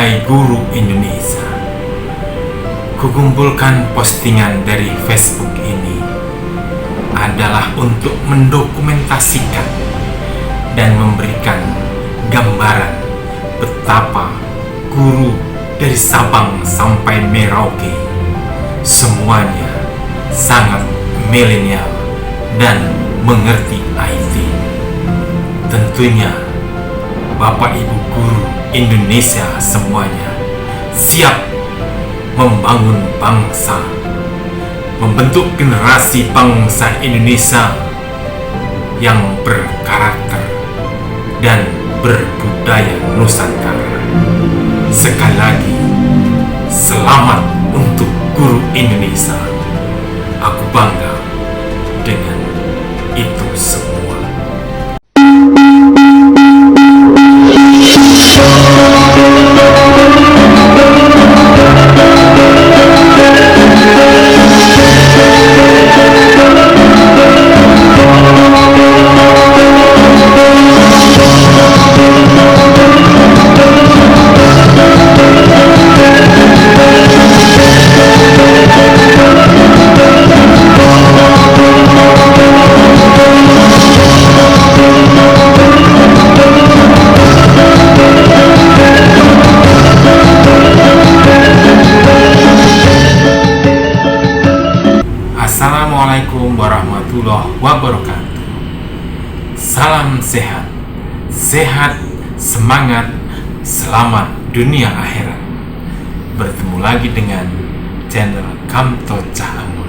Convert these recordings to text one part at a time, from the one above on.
Hai guru Indonesia, kukumpulkan postingan dari Facebook ini adalah untuk mendokumentasikan dan memberikan gambaran betapa guru dari Sabang sampai Merauke semuanya sangat milenial dan mengerti IT. Tentunya Bapak Ibu guru Indonesia semuanya siap membangun bangsa, membentuk generasi bangsa Indonesia yang berkarakter dan berbudaya Nusantara. Sekali lagi, selamat untuk guru Indonesia. Aku bangga dengan itu semua. Assalamualaikum warahmatullahi wabarakatuh. Salam sehat, sehat, semangat, selamat dunia akhirat. Bertemu lagi dengan channel Kamto Cahamun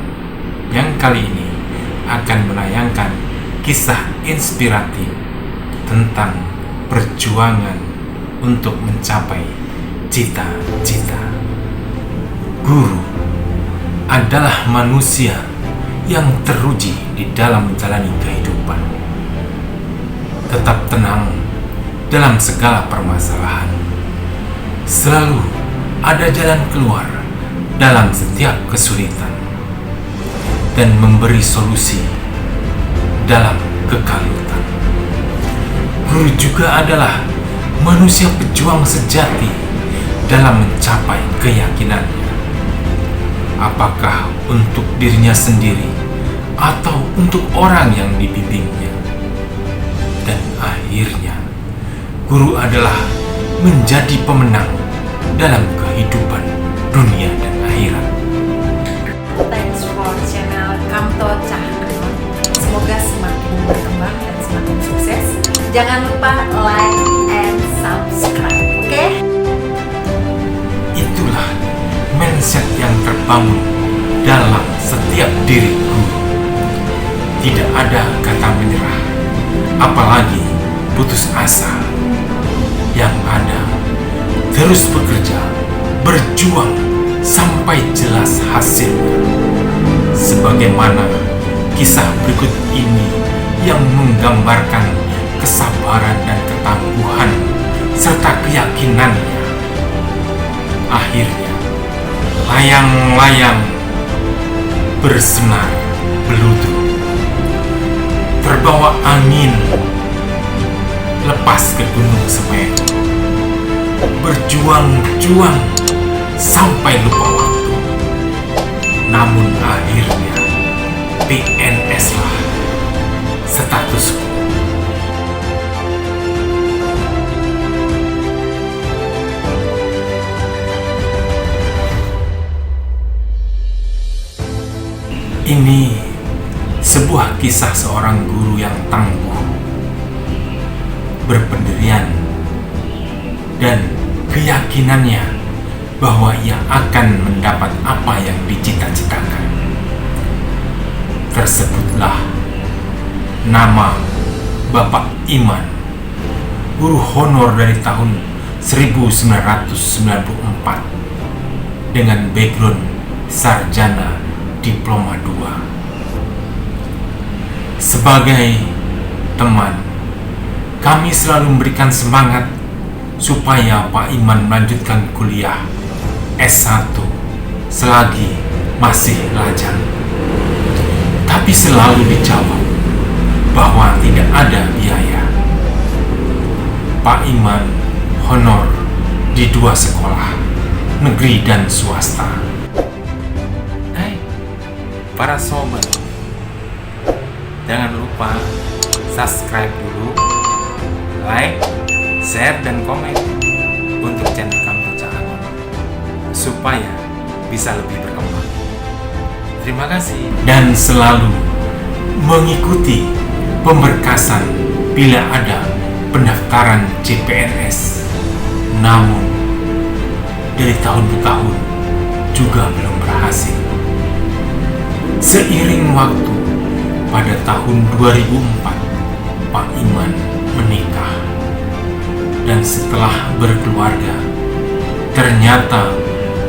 yang kali ini akan menayangkan kisah inspiratif tentang perjuangan untuk mencapai cita-cita. Guru adalah manusia yang teruji di dalam menjalani kehidupan. Tetap tenang dalam segala permasalahan. Selalu ada jalan keluar dalam setiap kesulitan dan memberi solusi dalam kekalutan. Guru juga adalah manusia pejuang sejati dalam mencapai keyakinannya, apakah untuk dirinya sendiri atau untuk orang yang dibimbingnya. Dan akhirnya, guru adalah menjadi pemenang dalam kehidupan dunia dan akhirat. Thanks for channel Kamto Cahamun. Semoga semakin berkembang dan semakin sukses. Jangan lupa like and subscribe, oke? Itulah mindset yang terbangun dalam setiap diri guru. Tidak ada kata menyerah, apalagi putus asa. Yang ada terus bekerja, berjuang sampai jelas hasilnya. Sebagaimana kisah berikut ini yang menggambarkan kesabaran dan ketangguhan serta keyakinannya. Akhirnya layang-layang bersinar beludu, terbawa angin, lepas ke gunung Semeru, berjuang-juang sampai lupa waktu. Namun akhirnya PNS lah statusku. Ini sebuah kisah seorang guru yang tangguh, berpendirian, dan keyakinannya bahwa ia akan mendapat apa yang dicita-citakan. Tersebutlah nama Bapak Iman, guru honor dari tahun 1994 dengan background sarjana diploma 2. Sebagai teman, kami selalu memberikan semangat supaya Pak Iman melanjutkan kuliah S1 selagi masih lajang. Tapi selalu dijawab bahwa tidak ada biaya. Pak Iman honor di 2 sekolah, negeri dan swasta. Hai, para sobat, jangan lupa subscribe dulu, like, share, dan komen untuk channel Kamto Cahangon supaya bisa lebih berkembang. Terima kasih. Dan selalu mengikuti pemberkasan bila ada pendaftaran CPNS. Namun dari tahun ke tahun juga belum berhasil. Seiring waktu, pada tahun 2004 Pak Iman menikah, dan setelah berkeluarga ternyata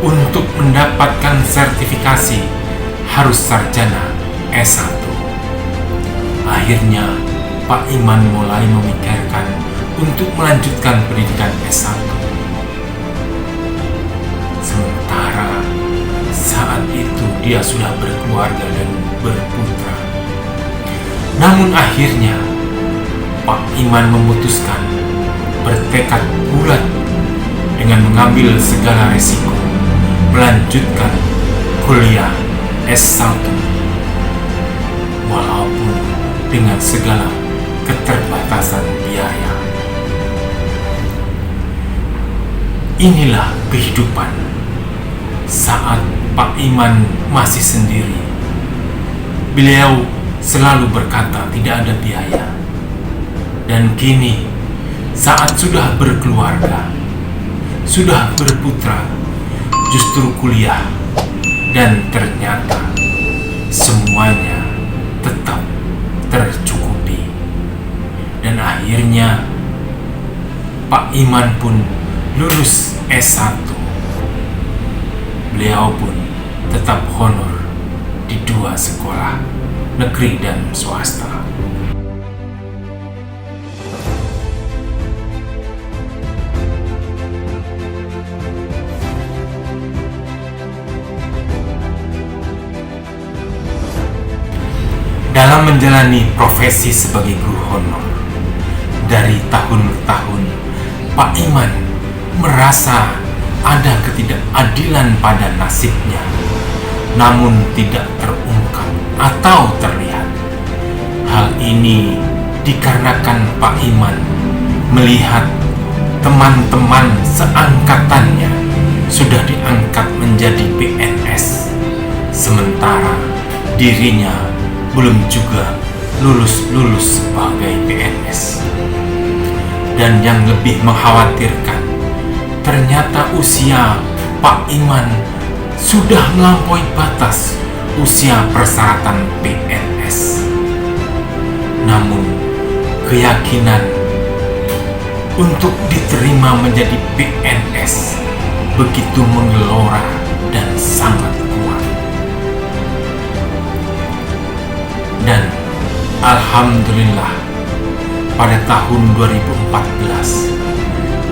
untuk mendapatkan sertifikasi harus sarjana S1. Akhirnya Pak Iman mulai memikirkan untuk melanjutkan pendidikan S1. Sementara saat itu dia sudah berkeluarga dan berputra. Namun akhirnya Pak Iman memutuskan, bertekad bulat dengan mengambil segala resiko, melanjutkan kuliah S1 walaupun dengan segala keterbatasan biaya. Inilah kehidupan saat Pak Iman masih sendiri. Beliau selalu berkata tidak ada biaya. Dan kini saat sudah berkeluarga, sudah berputra, justru kuliah, dan ternyata semuanya tetap tercukupi. Dan akhirnya Pak Iman pun lulus S1. Beliau pun tetap honor di 2 sekolah, negeri dan swasta. Dalam menjalani profesi sebagai guru honor, dari tahun ke tahun, Pak Iman merasa ada ketidakadilan pada nasibnya, namun tidak terungkap atau terlihat. Hal ini dikarenakan Pak Iman melihat teman-teman seangkatannya sudah diangkat menjadi PNS, sementara dirinya belum juga lulus sebagai PNS. Dan yang lebih mengkhawatirkan, ternyata usia Pak Iman sudah melampaui batas usia persyaratan PNS. Namun keyakinan untuk diterima menjadi PNS begitu menggelora dan sangat kuat. Dan alhamdulillah, pada tahun 2014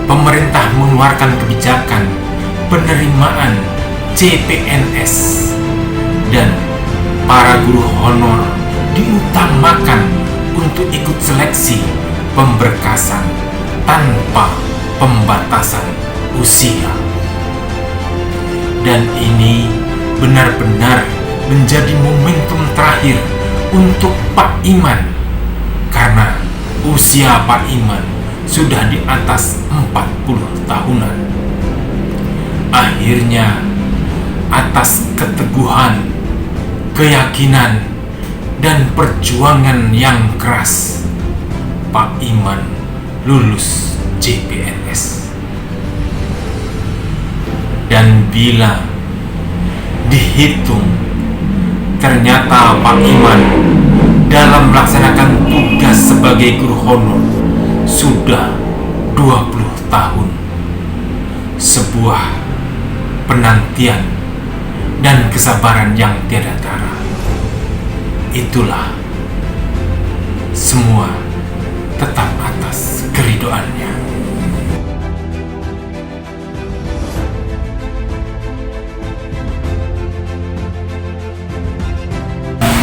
pemerintah mengeluarkan kebijakan penerimaan CPNS, dan para guru honor diutamakan untuk ikut seleksi pemberkasan tanpa pembatasan usia. Dan ini benar-benar menjadi momentum terakhir untuk Pak Iman, karena usia Pak Iman sudah di atas 40 tahunan. Akhirnya, atas keteguhan, keyakinan, dan perjuangan yang keras, Pak Iman lulus CPNS. Dan bila dihitung, ternyata Pak Iman dalam melaksanakan tugas sebagai guru honor sudah 20 tahun. Sebuah penantian dan kesabaran yang tiada tara. Itulah semua tetap atas keridhoannya.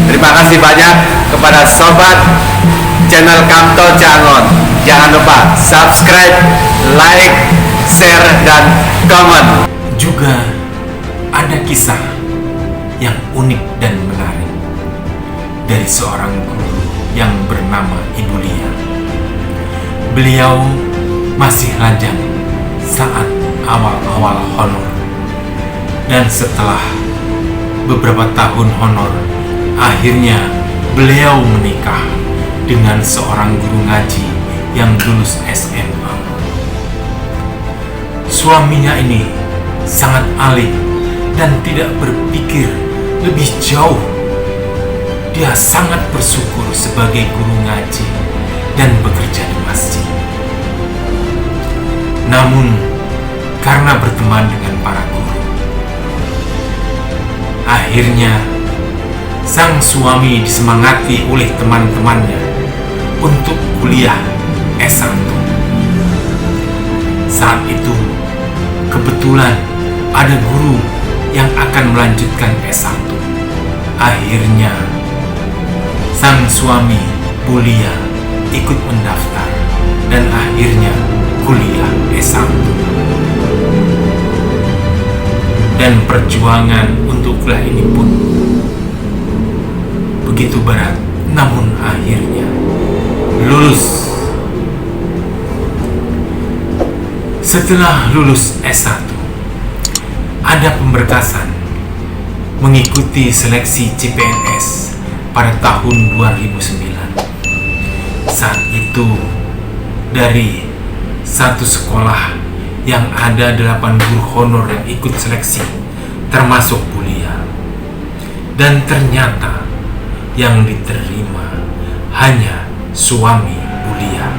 Terima kasih banyak kepada sobat channel Kamto Cahangon. Jangan lupa subscribe, like, share, dan komen. Juga ada kisah yang unik dan menarik dari seorang guru yang bernama Ibu Lia. Beliau masih lajang saat awal-awal honor, dan setelah beberapa tahun honor, akhirnya beliau menikah dengan seorang guru ngaji yang lulus SMA. Suaminya ini sangat alim dan tidak berpikir lebih jauh. Dia sangat bersyukur sebagai guru ngaji dan bekerja di masjid. Namun, karena berteman dengan para guru, akhirnya sang suami disemangati oleh teman-temannya untuk kuliah S1. Saat itu, kebetulan ada guru yang akan melanjutkan S1. Akhirnya, sang suami Bu Lia ikut mendaftar dan akhirnya kuliah S1. Dan perjuangan untuk kuliah ini pun begitu berat, namun akhirnya lulus. Setelah lulus S1, ada pemberkasan mengikuti seleksi CPNS pada tahun 2009. Saat itu, dari satu sekolah yang ada 8 guru honor yang ikut seleksi, termasuk Bu Lia. Dan ternyata yang diterima hanya suami Bu Lia.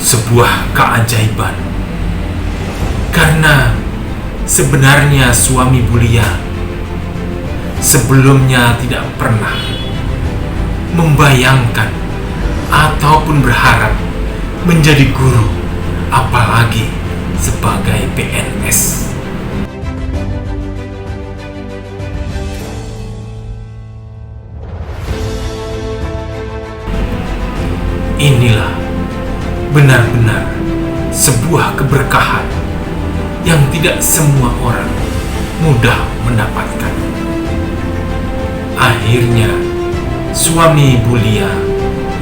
Sebuah keajaiban, karena sebenarnya suami Bu Lia sebelumnya tidak pernah membayangkan ataupun berharap menjadi guru, apalagi sebagai PNS. Inilah benar-benar sebuah keberkahan yang tidak semua orang mudah mendapatkan. Akhirnya, suami Bu Lia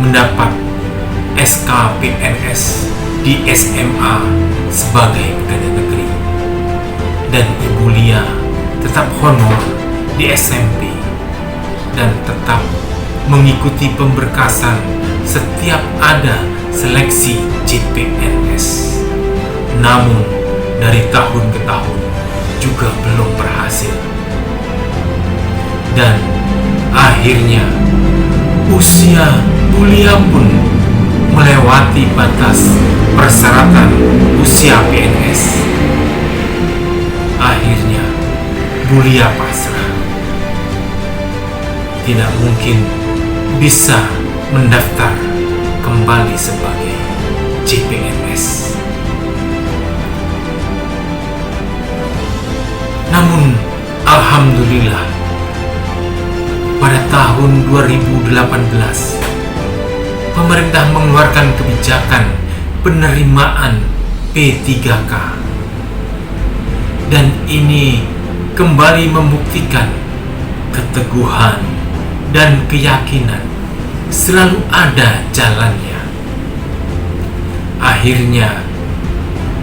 mendapat SK PNS di SMA sebagai pegawai negeri, dan Ibu Lia tetap honor di SMP dan tetap mengikuti pemberkasan setiap ada seleksi CPNS. Namun dari tahun ke tahun juga belum berhasil, dan akhirnya usia Bu Lia pun melewati batas persyaratan usia PNS. Akhirnya Bu Lia pasrah, tidak mungkin bisa mendaftar kembali sebagai CPNS. Namun alhamdulillah, pada tahun 2018 pemerintah mengeluarkan kebijakan penerimaan P3K, dan ini kembali membuktikan keteguhan dan keyakinan selalu ada jalannya. Akhirnya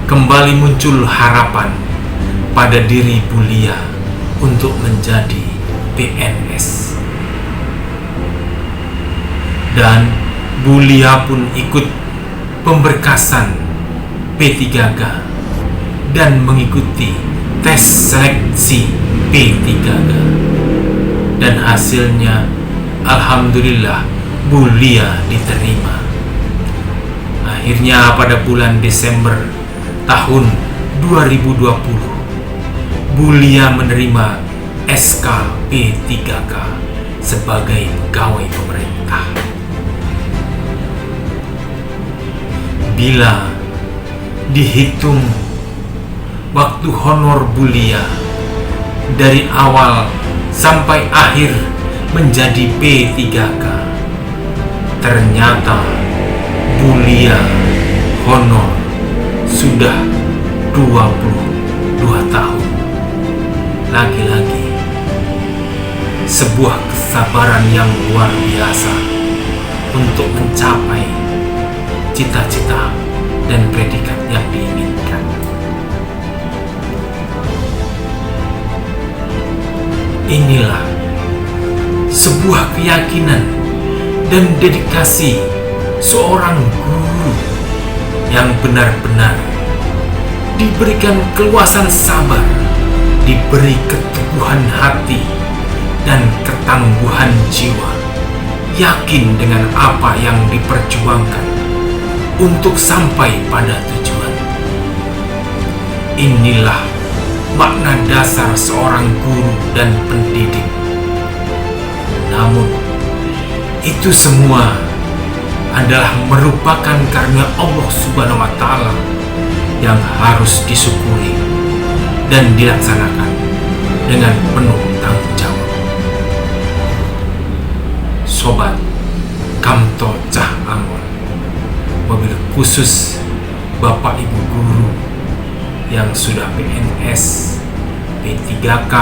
kembali muncul harapan pada diri Bu Lia untuk menjadi PNS, dan Bu Lia pun ikut pemberkasan P3K dan mengikuti tes seleksi P3K, dan hasilnya alhamdulillah Bu Lia diterima. Akhirnya pada bulan Desember tahun 2020, Bu Lia menerima SK P3K sebagai pegawai pemerintah. Bila dihitung waktu honor Bu Lia dari awal sampai akhir menjadi P3K, ternyata Bu Lia honor sudah 22 tahun. Lagi-lagi sebuah kesabaran yang luar biasa untuk mencapai cita-cita dan predikat yang diinginkan. Inilah sebuah keyakinan dan dedikasi seorang guru yang benar-benar diberikan keluasan sabar, diberi keteguhan hati dan ketangguhan jiwa, yakin dengan apa yang diperjuangkan untuk sampai pada tujuan. Inilah makna dasar seorang guru dan pendidik. Namun, itu semua adalah merupakan karunia Allah Subhanahu wa Ta'ala yang harus disyukuri dan dilaksanakan dengan penuh tanggung jawab. Sobat Kamto Cah Angon, mobil khusus Bapak Ibu Guru yang sudah PNS, P3K,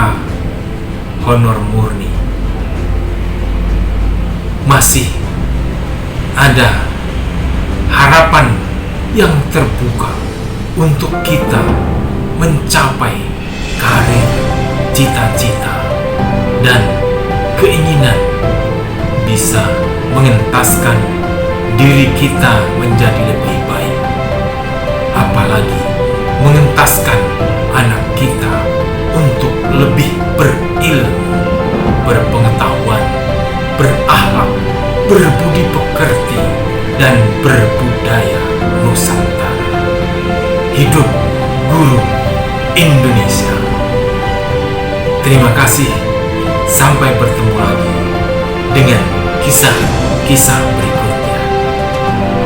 honor murni. Masih ada harapan yang terbuka untuk kita mencapai karir, cita-cita, dan keinginan bisa mengentaskan diri kita menjadi lebih baik, apalagi mengentaskan anak kita untuk lebih berilmu, berpengetahuan, berakhlak, berbudi pekerti, dan berbudaya Nusantara. Hidup Guru Indonesia. Terima kasih. Sampai bertemu lagi dengan kisah-kisah berikutnya.